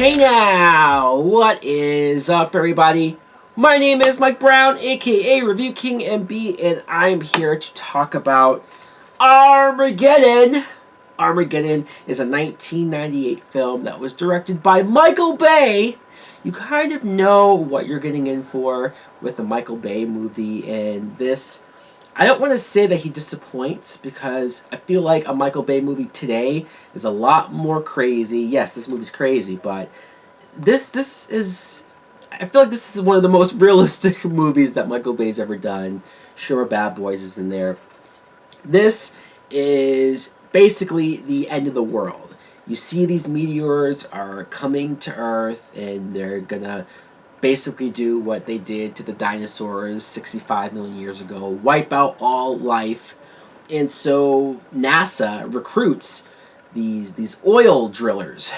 Hey now, what is up everybody? My name is Mike Brown, aka Review King MB, and I'm here to talk about Armageddon. Armageddon is a 1998 film that was directed by Michael Bay. You kind of know what you're getting in for with the Michael Bay movie, and this, I don't want to say that he disappoints because I feel like a Michael Bay movie today is a lot more crazy. Yes, this movie's crazy, but this is, I feel like this is one of the most realistic movies that Michael Bay's ever done. Sure, Bad Boys is in there. This is basically the end of the world. You see these meteors are coming to Earth and they're gonna basically do what they did to the dinosaurs 65 million years ago, wipe out all life. And so NASA recruits these oil drillers,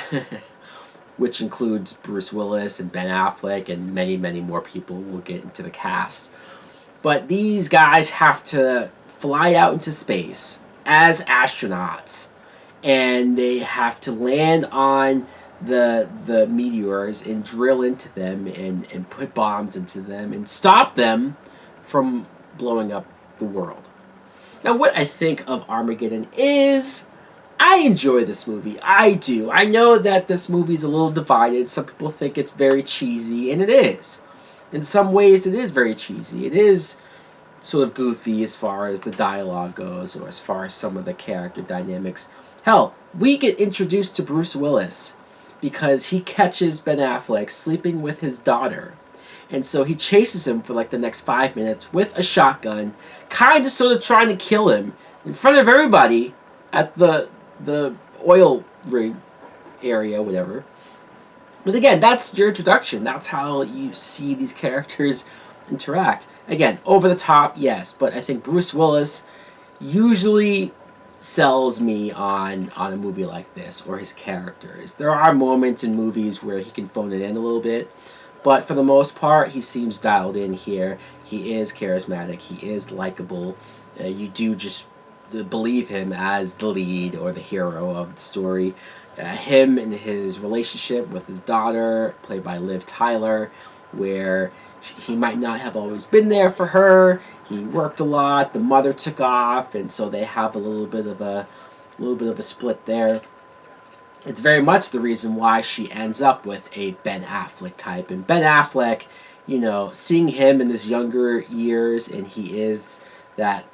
which includes Bruce Willis and Ben Affleck and many, many more people. We'll get into the cast. But these guys have to fly out into space as astronauts, and they have to land on the meteors and drill into them and put bombs into them and stop them from blowing up the world. Now, what I think of Armageddon is I enjoy this movie. I do. I know that this movie's a little divided. Some people think it's very cheesy, and it is. In some ways, it is very cheesy. It is sort of goofy as far as the dialogue goes or as far as some of the character dynamics. Hell, we get introduced to Bruce Willis because he catches Ben Affleck sleeping with his daughter. And so he chases him for like the next 5 minutes with a shotgun, kind of sort of trying to kill him in front of everybody at the oil rig area, whatever. But again, that's your introduction. That's how you see these characters interact. Again, over the top, yes, but I think Bruce Willis usually sells me on a movie like this, or his characters. There are moments in movies where he can phone it in a little bit, but for the most part, he seems dialed in here. He is charismatic. He is likable. You do just believe him as the lead or the hero of the story. Him and his relationship with his daughter, played by Liv Tyler, where he might not have always been there for her. He worked a lot. The mother took off, and so they have a little bit of a split there. It's very much the reason why she ends up with a Ben Affleck type. And Ben Affleck, you know, seeing him in his younger years, and he is that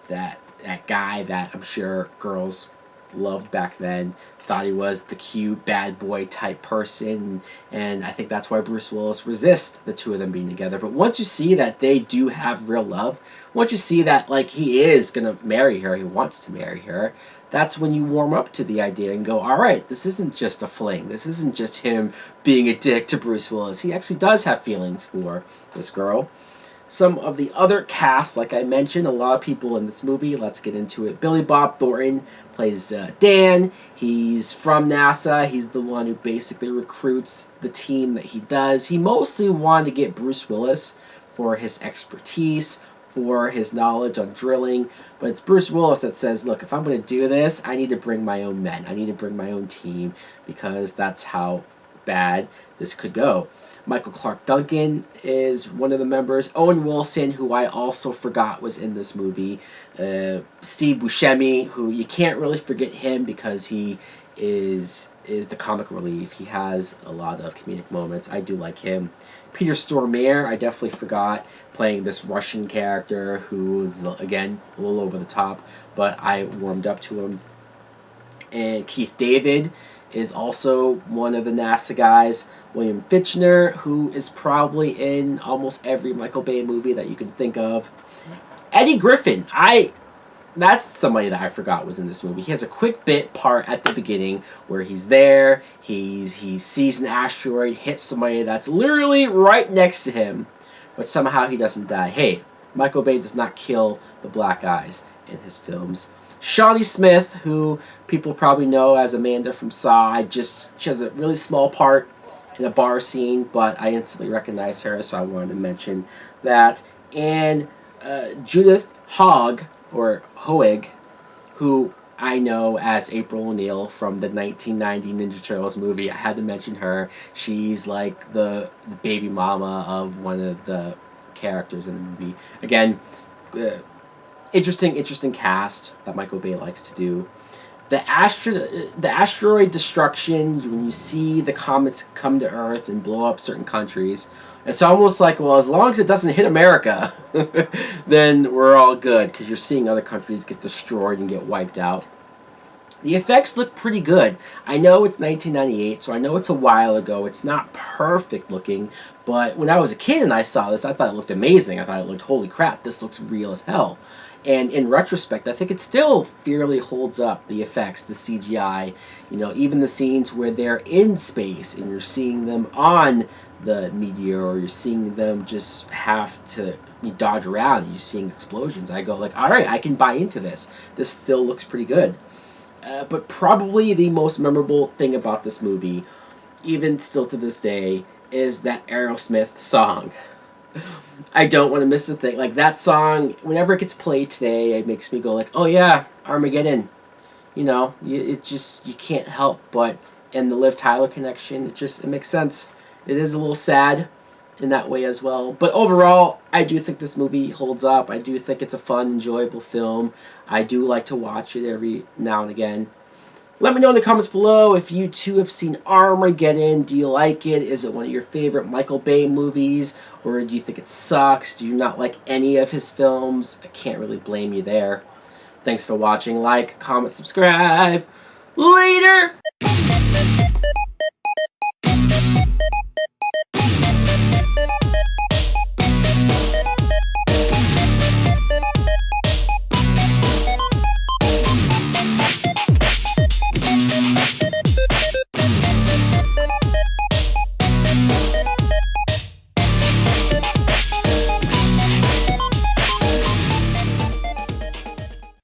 guy that I'm sure girls loved back then, thought he was the cute bad boy type person, and I think that's why Bruce Willis resists the two of them being together. But once you see that they do have real love, once you see that like he is gonna marry her, he wants to marry her, that's when you warm up to the idea and go, all right, this isn't just a fling. This isn't just him being a dick to Bruce Willis. He actually does have feelings for this girl. Some of the other cast, like I mentioned, a lot of people in this movie. Let's get into it. Billy Bob Thornton plays Dan. He's from NASA. He's the one who basically recruits the team that he does. He mostly wanted to get Bruce Willis for his expertise, for his knowledge on drilling. But it's Bruce Willis that says, look, if I'm going to do this, I need to bring my own men. I need to bring my own team because that's how bad this could go. Michael Clark Duncan is one of the members. Owen Wilson, who I also forgot was in this movie. Steve Buscemi, who you can't really forget him because he is the comic relief. He has a lot of comedic moments. I do like him. Peter Stormare, I definitely forgot, playing this Russian character who is, again, a little over the top, but I warmed up to him. And Keith David is also one of the NASA guys. William Fichtner, who is probably in almost every Michael Bay movie that you can think of. Eddie Griffin, that's somebody that I forgot was in this movie. He has a quick bit part at the beginning where he's there, he sees an asteroid hit somebody that's literally right next to him, but somehow he doesn't die. Hey, Michael Bay does not kill the black guys in his films. Shawnee Smith, who people probably know as Amanda from Saw, she has a really small part in a bar scene, but I instantly recognize her, so I wanted to mention that. And Judith Hoag, who I know as April O'Neil from the 1990 Ninja Turtles movie. I had to mention her. She's like the baby mama of one of the characters in the movie. Again, interesting cast that Michael Bay likes to do. The asteroid destruction, when you see the comets come to Earth and blow up certain countries, it's almost like, well, as long as it doesn't hit America, then we're all good, because you're seeing other countries get destroyed and get wiped out. The effects look pretty good. I know it's 1998, so I know it's a while ago. It's not perfect looking, but when I was a kid and I saw this, I thought it looked amazing. I thought it looked, holy crap, this looks real as hell. And in retrospect, I think it still fairly holds up, the effects, the CGI, even the scenes where they're in space and you're seeing them on the meteor, or you're seeing them just have to dodge around and you're seeing explosions. I go like, all right, I can buy into this. This still looks pretty good. But probably the most memorable thing about this movie, even still to this day, is that Aerosmith song. I don't want to miss a thing. Like, that song, whenever it gets played today, it makes me go like, oh yeah, Armageddon. It just, you can't help but, and the Liv Tyler connection, it makes sense. It is a little sad in that way as well. But overall, I do think this movie holds up. I do think it's a fun, enjoyable film. I do like to watch it every now and again. Let me know in the comments below if you too have seen Armageddon. Do you like it? Is it one of your favorite Michael Bay movies? Or do you think it sucks? Do you not like any of his films? I can't really blame you there. Thanks for watching. Like, comment, subscribe. Later!